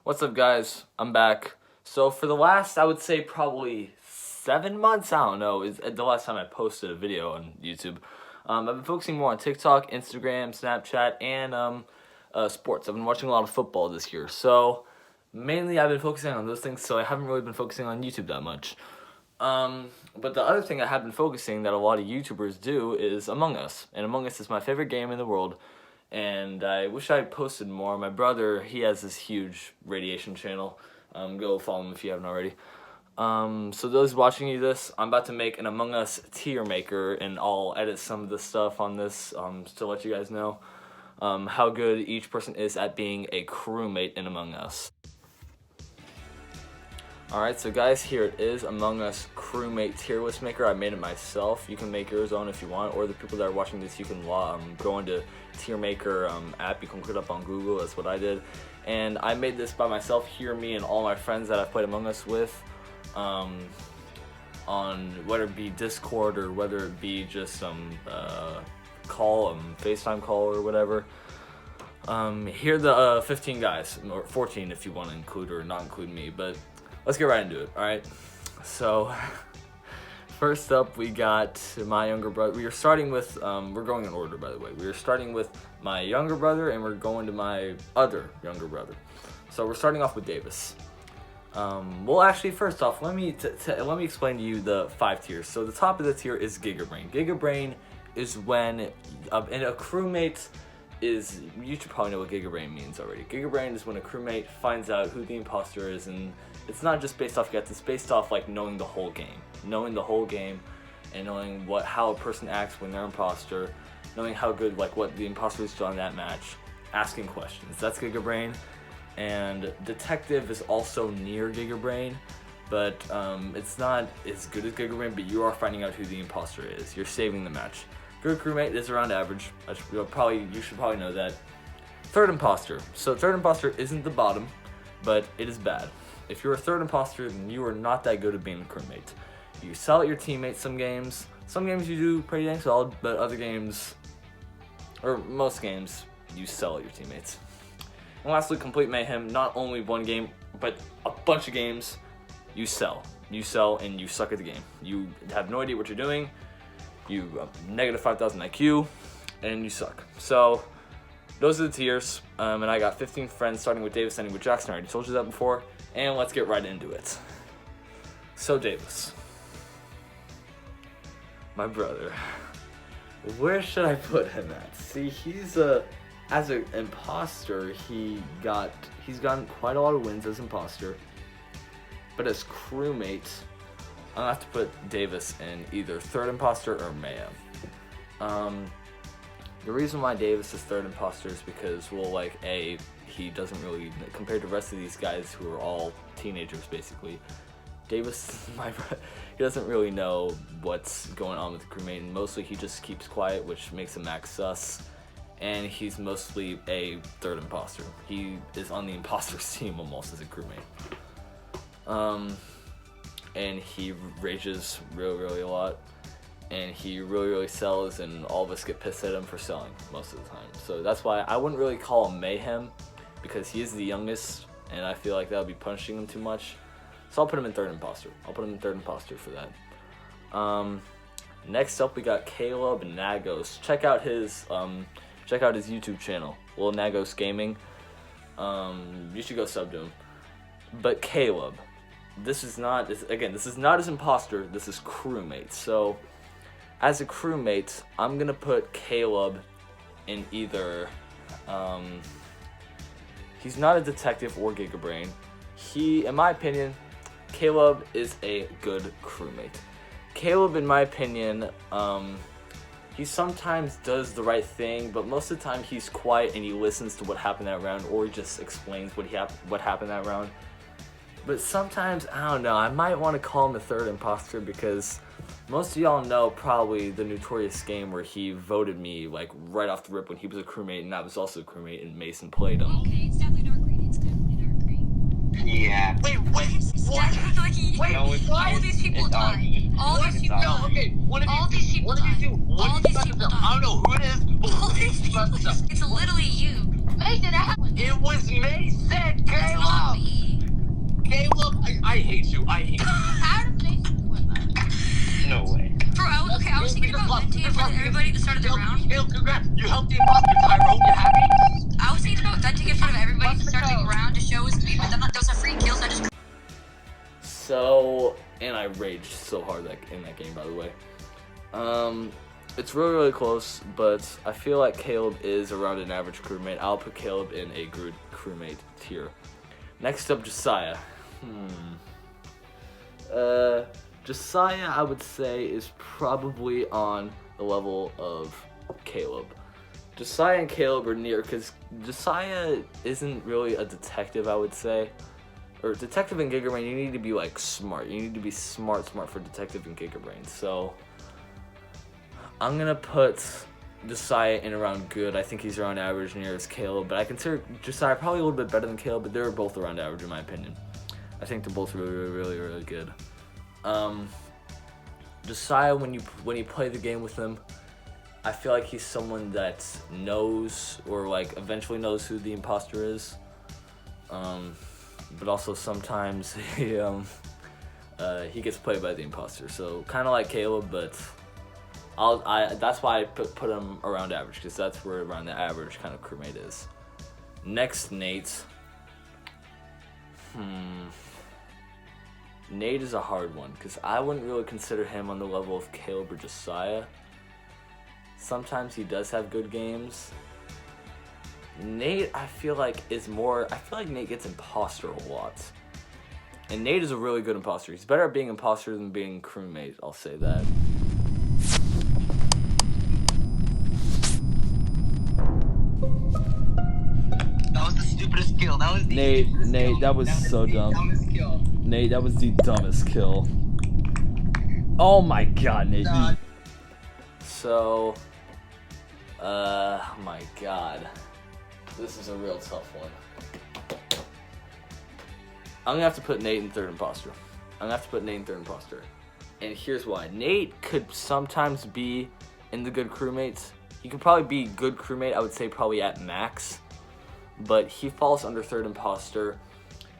What's up, guys? I'm back. So for the last, I would say probably 7 months, I don't know, is the last time I posted a video on YouTube. I've been focusing more on TikTok, Instagram, Snapchat, and sports. I've been watching a lot of football this year. So mainly I've been focusing on those things, so I haven't really been focusing on YouTube that much. But the other thing I have been focusing that a lot of YouTubers do is Among Us. And Among Us is my favorite game in the world. And I wish I posted more. My brother, he has this huge radiation channel. Go follow him if you haven't already. So those watching this, I'm about to make an Among Us tier maker, and I'll edit some of the stuff on this to let you guys know how good each person is at being a crewmate in Among Us. Alright, so guys, here it is, Among Us Crewmate tier list maker. I made it myself. You can make yours own if you want, or the people that are watching this, you can go into tier maker app. You can look it up on Google. That's what I did. And I made this by myself. Here, me and all my friends that I've played Among Us with, on whether it be Discord or whether it be just some call, FaceTime call or whatever. Here are the 15 guys, or 14 if you want to include or not include me, but let's get right into it, alright? So, first up we got my younger brother. We are starting with, we're going in order, by the way. We are starting with my younger brother, and we're going to my other younger brother. So we're starting off with Davis. Well, actually, first off, let me explain to you the 5 tiers. So the top of the tier is Gigabrain. Gigabrain is when, and a crewmate is, you should probably know what Gigabrain means already. Gigabrain is when a crewmate finds out who the imposter is, and it's not just based off guts, it's based off like knowing the whole game. Knowing the whole game and knowing how a person acts when they're imposter, knowing how good, like what the imposter is doing in that match, asking questions. That's Gigabrain. And Detective is also near Gigabrain, but it's not as good as Gigabrain, but you are finding out who the imposter is. You're saving the match. Good crewmate is around average. You should probably know that. Third imposter. So third imposter isn't the bottom, but it is bad. If you're a third imposter, then you are not that good at being a crewmate. You sell at your teammates some games. Some games you do pretty dang solid, but other games, or most games, you sell at your teammates. And lastly, complete mayhem. Not only one game, but a bunch of games, you sell. You sell and you suck at the game. You have no idea what you're doing. You negative 5,000 IQ, and you suck. So those are the tiers, and I got 15 friends, starting with Davis, ending with Jackson. I already told you that before, and let's get right into it. So Davis, my brother, where should I put him at? See, he's as an imposter, he's gotten quite a lot of wins as imposter, but as crewmate, I'm gonna have to put Davis in either third imposter or mayhem. The reason why Davis is third imposter is because, well, like, he doesn't really, compared to the rest of these guys who are all teenagers basically, Davis, he doesn't really know what's going on with the crewmate, and mostly he just keeps quiet, which makes him act sus, and he's mostly a third imposter. He is on the imposter's team almost as a crewmate. And he rages really a lot, and he really sells, and all of us get pissed at him for selling most of the time. So that's why I wouldn't really call him mayhem, because he is the youngest, and I feel like that would be punishing him too much. So I'll put him in third imposter. For that. Next up, we got Caleb Nagos. Check out his YouTube channel, Lil Nagos Gaming. You should go sub to him. But Caleb, this is not as imposter, this is crewmate. So as a crewmate, I'm gonna put Caleb in either, he's not a detective or Gigabrain. In my opinion, Caleb is a good crewmate. Caleb, in my opinion, he sometimes does the right thing, but most of the time he's quiet and he listens to what happened that round, or he just explains what happened that round. But sometimes, I don't know, I might want to call him a third imposter, because most of y'all know probably the notorious game where he voted me like right off the rip when he was a crewmate, and I was also a crewmate, and Mason played him. Okay, it's definitely dark green. Yeah. Wait, what? Wait, all these people died. All these people died. Okay, all these people died. All these people died. I don't know who it is. All these people died. It's literally you. Hey, did that happen? It was Mason, It's not Caleb. me. of the round. Caleb, congrats. You helped the imposter, Tyrone. You happy? I was thinking about venting in front of everybody to start the round to show his speed, but then that was a free kill, so I just. So, and I raged so hard in that game, by the way. It's really close, but I feel like Caleb is around an average crewmate. I'll put Caleb in a good crewmate tier. Next up, Josiah. Josiah, I would say, is probably on the level of Caleb. Josiah and Caleb are near, because Josiah isn't really a detective, I would say. Or detective and Gigabrain, you need to be like smart. You need to be smart for detective and Gigabrain. So I'm gonna put Josiah in around good. I think he's around average near as Caleb, but I consider Josiah probably a little bit better than Caleb, but they're both around average in my opinion. I think they're both really good. Josiah, when you play the game with him, I feel like he's someone that knows or like eventually knows who the imposter is. But also sometimes he gets played by the imposter. So kind of like Caleb, but that's why I put him around average, because that's where around the average kind of crewmate is. Next, Nate. Nate is a hard one, because I wouldn't really consider him on the level of Caleb or Josiah. Sometimes he does have good games. Nate, I feel like Nate gets imposter a lot. And Nate is a really good imposter. He's better at being imposter than being crewmate, I'll say that. That was the stupidest kill. That was the Nate, that was so dumb. Dumbest kill. Nate, that was the dumbest kill. Oh my god, Nate. So, oh my god. This is a real tough one. I'm gonna have to put Nate in third imposter. And here's why. Nate could sometimes be in the good crewmates. He could probably be good crewmate, I would say probably at max. But he falls under third imposter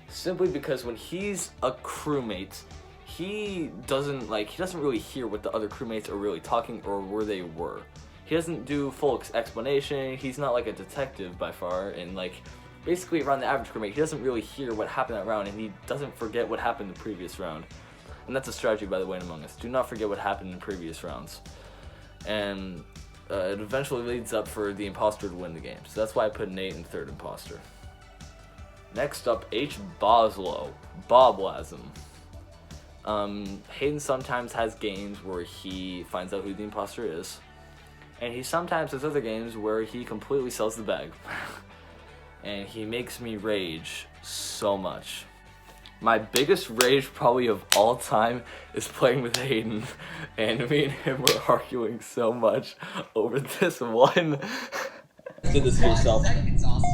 simply because when he's a crewmate, he doesn't really hear what the other crewmates are really talking or where they were. He doesn't do full explanation. He's not like a detective by far, and like basically around the average crewmate, he doesn't really hear what happened that round, and he doesn't forget what happened the previous round. And that's a strategy, by the way, in Among Us. Do not forget what happened in previous rounds. And it eventually leads up for the imposter to win the game. So that's why I put Nate in third imposter. Next up, H. Boslow. Boblasm. Hayden sometimes has games where he finds out who the imposter is. And he sometimes has other games where he completely sells the bag. And he makes me rage so much. My biggest rage probably of all time is playing with Hayden. And me and him were arguing so much over this one. Did this to yourself.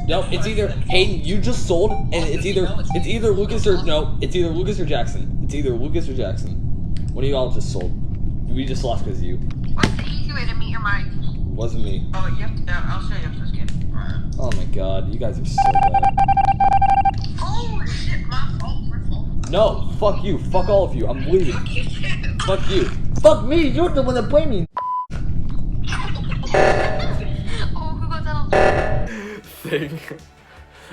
No, it's either Hayden, you just sold, and it's either Lucas or Jackson. It's either Lucas or Jackson. One of you all just sold. We just lost because of you. What's the easy way to meet your mic? Wasn't me. Oh, yep. I'll show you after this game. Oh my god, you guys are so bad. Holy shit, my fault. No, fuck you. Fuck all of you. I'm leaving. Fuck you. Fuck me. You're the one that blamed me. Oh, who got that on? Thing.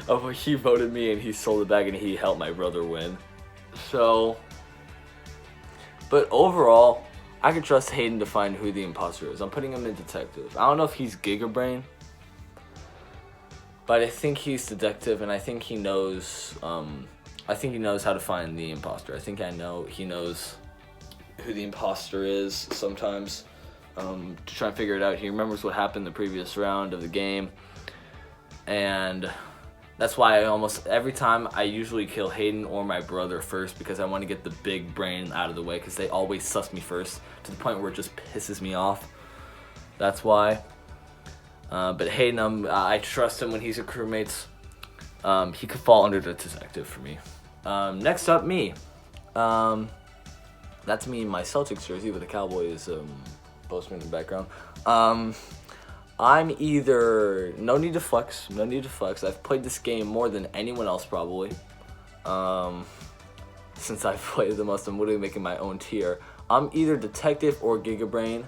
Oh, he voted me and he sold the bag and he helped my brother win. So, but overall, I can trust Hayden to find who the imposter is. I'm putting him in detective. I don't know if he's Gigabrain, but I think he's detective, and I think he knows. I think he knows how to find the imposter. He knows who the imposter is sometimes. To try and figure it out. He remembers what happened the previous round of the game, and that's why almost every time I usually kill Hayden or my brother first, because I want to get the big brain out of the way, because they always suss me first to the point where it just pisses me off. That's why. But Hayden, I trust him when he's a crewmate. He could fall under the detective for me. Next up, me. That's me in my Celtics jersey with the Cowboys postman in the background. I'm either no need to flex. I've played this game more than anyone else probably. Since I've played the most, I'm literally making my own tier. I'm either detective or Gigabrain.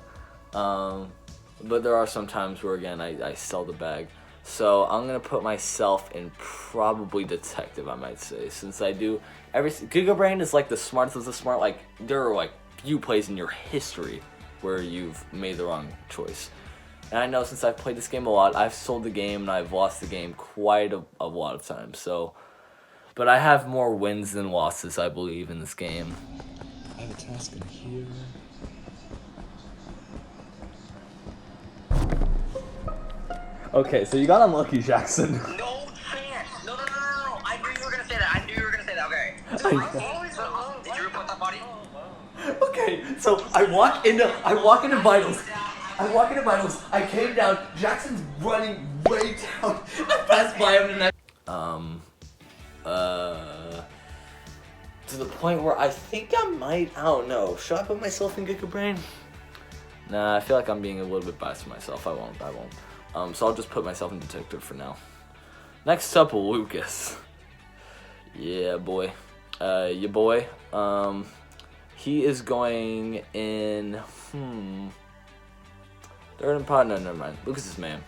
but there are some times where, again, I sell the bag. So I'm going to put myself in probably detective, I might say, since I do Giga Brain is like the smartest of the smart. Like, there are like few plays in your history where you've made the wrong choice. And I know since I've played this game a lot, I've sold the game and I've lost the game quite a lot of times. So, but I have more wins than losses, I believe, in this game. I have a task in here. Okay, so you got unlucky, Jackson. No chance. No. I knew you were gonna say that. Okay. Did you report that body? Okay, so I walk into vitals. I came down. Jackson's running way down. I passed by him and to the point where I think I don't know. Should I put myself in Giga Brain? Nah, I feel like I'm being a little bit biased to myself. I won't. So I'll just put myself in detective for now. Next up, Lucas. Yeah, boy. Your boy. He is going in. Third and pod. No, never mind. Lucas is man.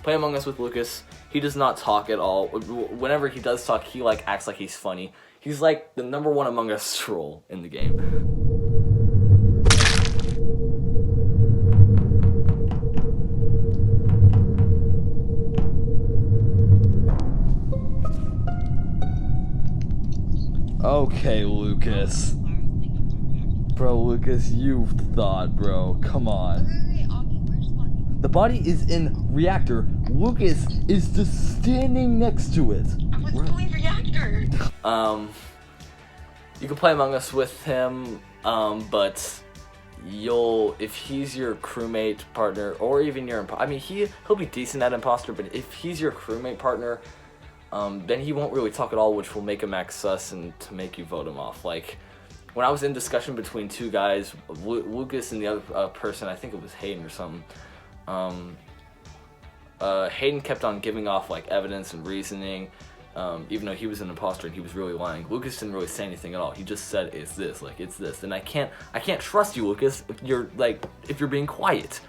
Play Among Us with Lucas. He does not talk at all. Whenever he does talk, he like acts like he's funny. He's like the #1 Among Us troll in the game. Okay, Lucas. Bro, Lucas, you thought, bro. Come on. The body is in reactor. Lucas is just standing next to it. I was going reactor. You can play Among Us with him, but if he's your crewmate partner, or even your, he'll be decent at imposter, but if he's your crewmate partner, then he won't really talk at all, which will make him act sus and to make you vote him off. Like, when I was in discussion between two guys, Lucas and the other person, I think it was Hayden or something, Hayden kept on giving off like evidence and reasoning, even though he was an imposter and he was really lying. Lucas didn't really say anything at all. He just said it's this, and I can't trust you, Lucas, if you're being quiet.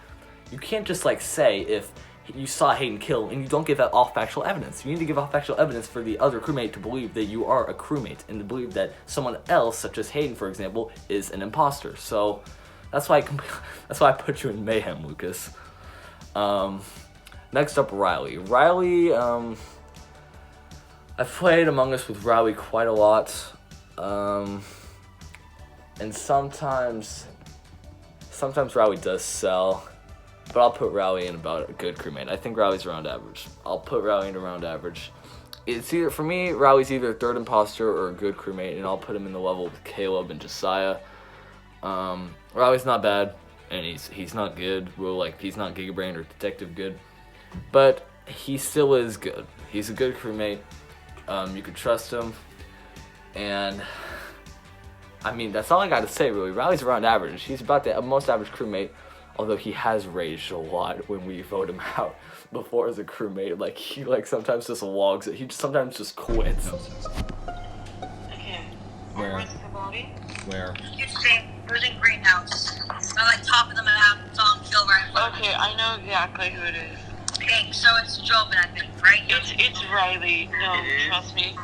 You can't just like say if you saw Hayden kill and you don't give that off factual evidence. You need to give off factual evidence for the other crewmate to believe that you are a crewmate and to believe that someone else, such as Hayden, for example, is an imposter. So that's why I put you in mayhem, Lucas. Next up, Riley. Riley, I've played Among Us with Riley quite a lot, and sometimes Riley does sell. But I'll put Riley in about a good crewmate. I think Riley's around average. I'll put Riley in around average. It's either, for me, Riley's either a third imposter or a good crewmate, and I'll put him in the level with Caleb and Josiah. Riley's not bad, and he's not good. He's not Giga Brain or Detective good, but he still is good. He's a good crewmate. You can trust him, and that's all I got to say really. Riley's around average. He's about the most average crewmate. Although he has raged a lot when we vote him out before as a crewmate. Like, he sometimes just logs it. He sometimes just quits. Okay. Where? Where's the body? Where? It was in greenhouse. On top of the map, saw him kill right in front of me. Okay, I know exactly who it is. Pink, so it's Jobin, I think, right? It's Riley. No, trust me.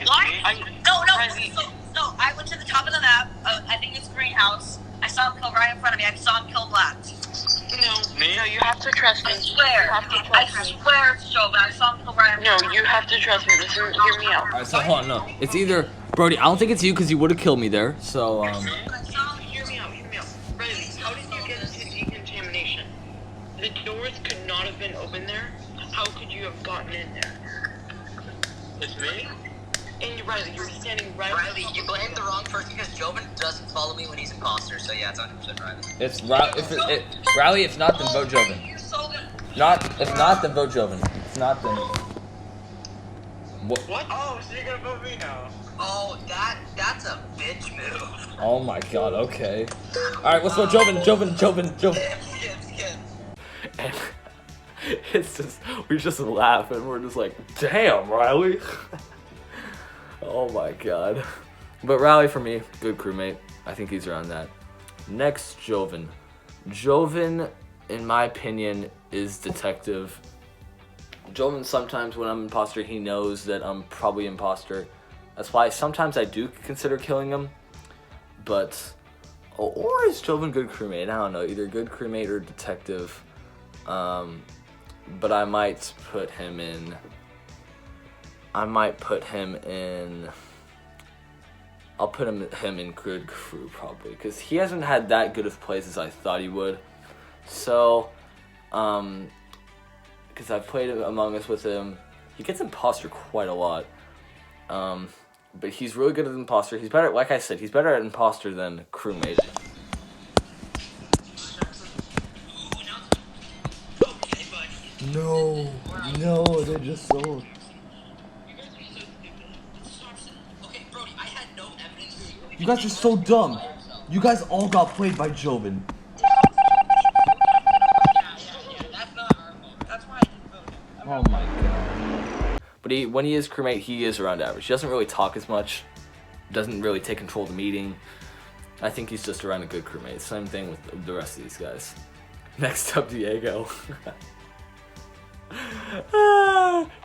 What? Riley. No, I went to the top of the map. I think it's greenhouse. I saw him kill right in front of me. I saw him kill Black. No, you have to trust me. I swear. You have to I trust me. swear it's Jobin. I saw him kill right in front of me. No, you have to trust me. Listen, hear me out. Alright, so hold on, no. It's either, Brody, I don't think it's you because you would have killed me there, so, I saw him, hear me out. Riley, how did you get into decontamination? The doors could not have been open there. How could you have gotten in there? It's me? And Riley, you were standing right. Riley, you blamed the wrong person because Jobin doesn't follow me when he's imposter, so yeah, it's 100% Riley. it's Riley, if not, then vote Joven. If not, then vote Joven. If not, then... What? Oh, so you're gonna vote me now? Oh, that's a bitch move. Oh my god, okay. Alright, let's go Joven. Skip. And it's just, we just laugh and we're just like, damn, Riley. Oh my god. But Riley for me, good crewmate. I think he's around that. Next, Joven. Joven, in my opinion, is detective. Joven, sometimes when I'm imposter, he knows that I'm probably imposter. That's why sometimes I do consider killing him. But, or is Joven good crewmate? I don't know, either good crewmate or detective. But I might put him in. I'll put him in good crew probably, because he hasn't had that good of plays as I thought he would. So, because I've played Among Us with him, he gets imposter quite a lot. But he's really good at imposter. He's better, like I said, he's better at imposter than crewmate. No, they're just sold. You guys are so dumb. You guys all got played by Joven. Oh my god. But when he is crewmate, he is around average. He doesn't really talk as much. Doesn't really take control of the meeting. I think he's just around a good crewmate. Same thing with the rest of these guys. Next up, Diego.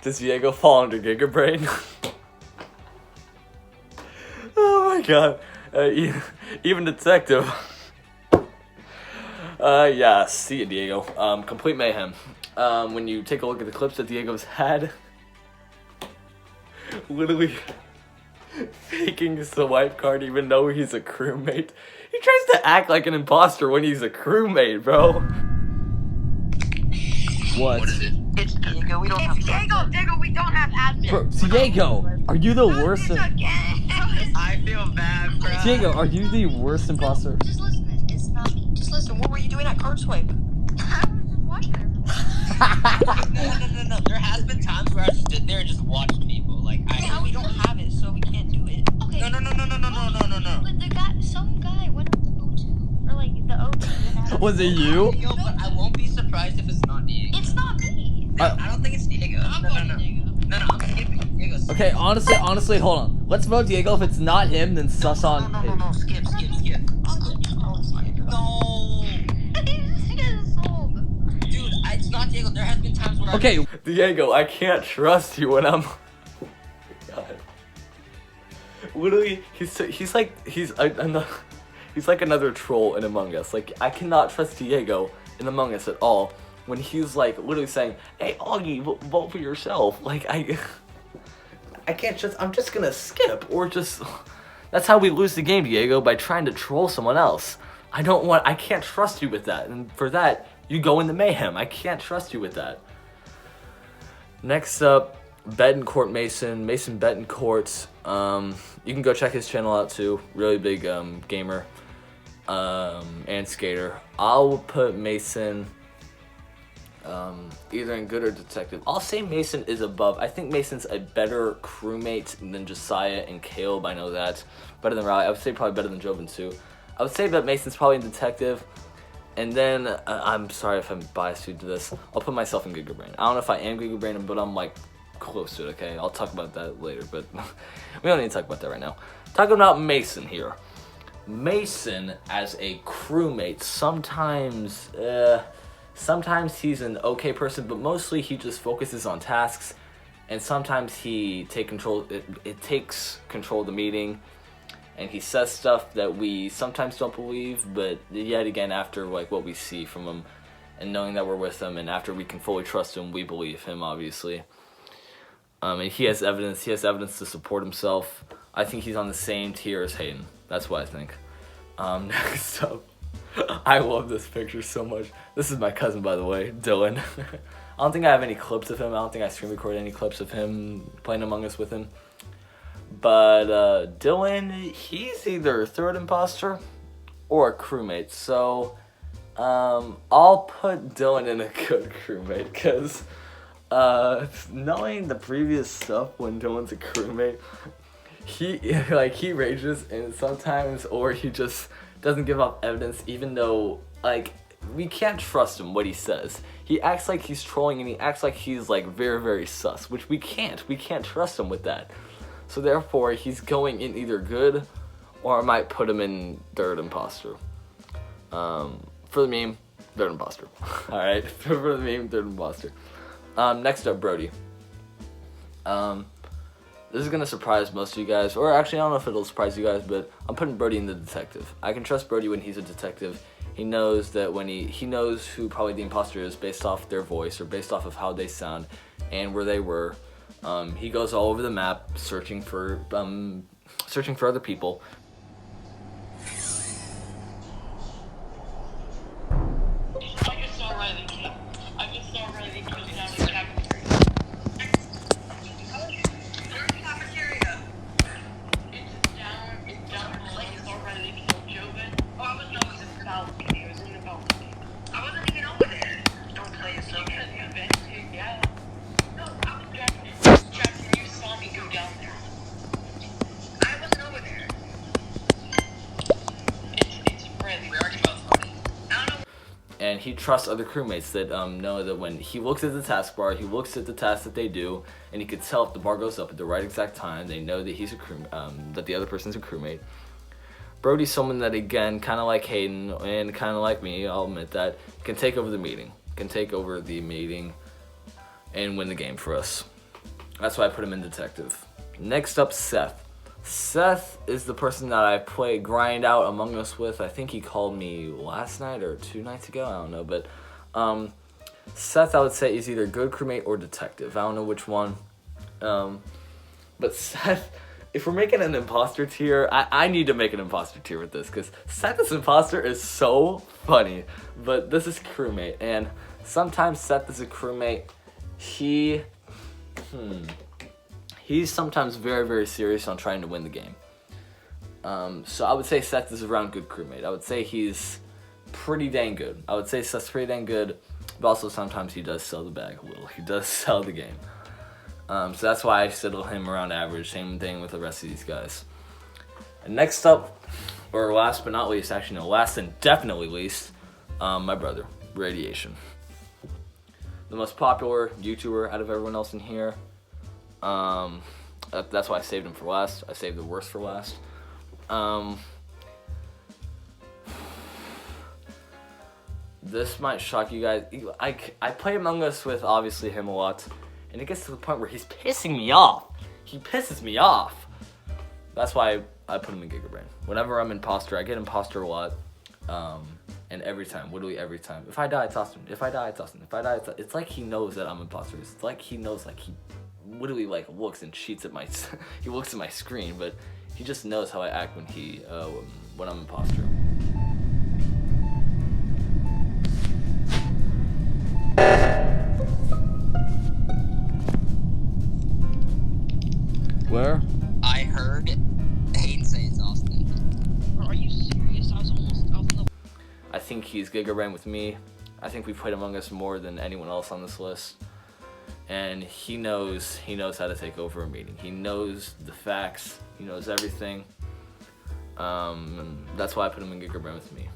Does Diego fall under Giga Brain? Oh my god. Even detective. Yeah, see you, Diego. Complete mayhem. When you take a look at the clips that Diego's had, literally faking his wipe card even though he's a crewmate. He tries to act like an imposter when he's a crewmate, bro. What? It's Diego. We don't have. Diego, we don't have admin. Bro, Diego, are you the worst? I feel bad, bro. Diego, are you the worst imposter? Just listen, it's not me. Just listen. What were you doing at card swipe? I was just watching everyone. No. There has been times where I stood there and just watched people. Like We don't have it, so we can't do it. Okay. No. But some guy went up the O2, or like the O2. Was it you? Yo, but I won't be surprised if it's not Diego. It's not me. I don't think it's Diego. I'm voting Diego. No, I'm skipping. Diego. Okay, honestly, hold on. Let's vote Diego. If it's not him, then sus on. No. Skip. No. This is sold. Dude, it's not Diego. There has been times where Okay, Diego, I can't trust you when I'm. Oh my god. Literally, he's like another troll in Among Us. Like, I cannot trust Diego in Among Us at all when he's like literally saying, "Hey, Augie, vote for yourself." Like, I can't just. I'm just gonna skip or just. That's how we lose the game, Diego, by trying to troll someone else. I can't trust you with that, and for that, you go into mayhem. I can't trust you with that. Next up, Betancourt Mason Betancourt. You can go check his channel out too. Really big gamer and skater. I'll put Mason either in good or detective. I'll say Mason is above. I think Mason's a better crewmate than Josiah and Caleb. I know that. Better than Riley. I would say probably better than Joven too. I would say that Mason's probably in detective. And then, I'm sorry if I'm biased to this, I'll put myself in Giga Brain. I don't know if I am Giga Brain, but I'm like close to it, okay? I'll talk about that later, but we don't need to talk about that right now. Talking about Mason here. Mason as a crewmate, sometimes he's an okay person, but mostly he just focuses on tasks, and sometimes he takes control of the meeting, and he says stuff that we sometimes don't believe, but yet again, after like what we see from him and knowing that we're with him, and after we can fully trust him, we believe him, obviously. And he has evidence to support himself. I think he's on the same tier as Hayden. That's what I think. Next up, I love this picture so much. This is my cousin, by the way, Dylan. I don't think I have any clips of him. I don't think I screen recorded any clips of him playing Among Us with him. But Dylan, he's either a third imposter or a crewmate. So I'll put Dylan in a good crewmate, because knowing the previous stuff when Dylan's a crewmate, he rages, and sometimes, or he just doesn't give up evidence, even though like we can't trust him what he says. He acts like he's trolling, and he acts like he's like very, very sus, which we can't trust him with that. So therefore, he's going in either good, or I might put him in third imposter. For the meme, Third imposter. Alright, for the meme, third imposter. Next up, Brody. This is gonna surprise most of you guys, or actually I don't know if it'll surprise you guys, but I'm putting Brody in the detective. I can trust Brody when he's a detective. He knows that when he knows who probably the imposter is based off their voice or based off of how they sound and where they were. He goes all over the map searching for other people. I just saw Riley kill. I just saw Riley kill down in the cafeteria. Where's the cafeteria? It's down in the lake. I saw Riley kill Joven. Oh, I was in the balcony. I was in the balcony. I wasn't even over there. Don't play it so because you vented, yeah. No, I was Jackson. Jackson, you saw me go down there. I wasn't over there. It's friendly. We already both funny. I don't know. And he trusts other crewmates that know that when he looks at the taskbar, he looks at the tasks that they do, and he can tell if the bar goes up at the right exact time. They know that he's a crew, that the other person's a crewmate. Brody's someone that, again, kind of like Hayden and kind of like me, I'll admit that, can take over the meeting. And win the game for us. That's why I put him in detective. Next up, Seth. Seth is the person that I play Grind Out Among Us with. I think he called me last night or 2 nights ago. I don't know. But Seth, I would say, is either good crewmate or detective. I don't know which one. But Seth, if we're making an imposter tier, I need to make an imposter tier with this. Because Seth as imposter is so funny. But this is crewmate. And sometimes Seth is a crewmate. He's sometimes very, very serious on trying to win the game. So I would say Seth is around good crewmate. I would say he's pretty dang good. I would say Seth's pretty dang good, but also sometimes he does sell the bag a little. He does sell the game. So that's why I settle him around average. Same thing with the rest of these guys. And next up, or last but not least, actually no, last and definitely least, my brother, Radiation. The most popular YouTuber out of everyone else in here. That's why I saved him for last. I saved the worst for last. This might shock you guys. I play Among Us with obviously him a lot, and it gets to the point where he's pissing me off. He pisses me off. That's why I put him in Gigabrain. Whenever I'm imposter, I get imposter a lot. And every time, literally every time. If I die, I toss him. If I die, I toss him. If I die, it's like he knows that I'm imposter. It's like he knows, like he literally like looks and cheats at my he looks at my screen, but he just knows how I act when I'm imposter. Where? I heard Hayden say it's Austin. Are you serious? I was in the... I think he's Gigabrain with me. I think we played Among Us more than anyone else on this list. And he knows how to take over a meeting. He knows the facts. He knows everything. And that's why I put him in Gigabrain with me.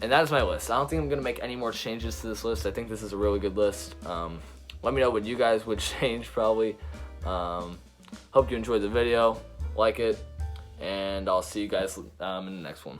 And that is my list. I don't think I'm gonna make any more changes to this list. I think this is a really good list. Let me know what you guys would change probably. Hope you enjoyed the video. Like it. And I'll see you guys in the next one.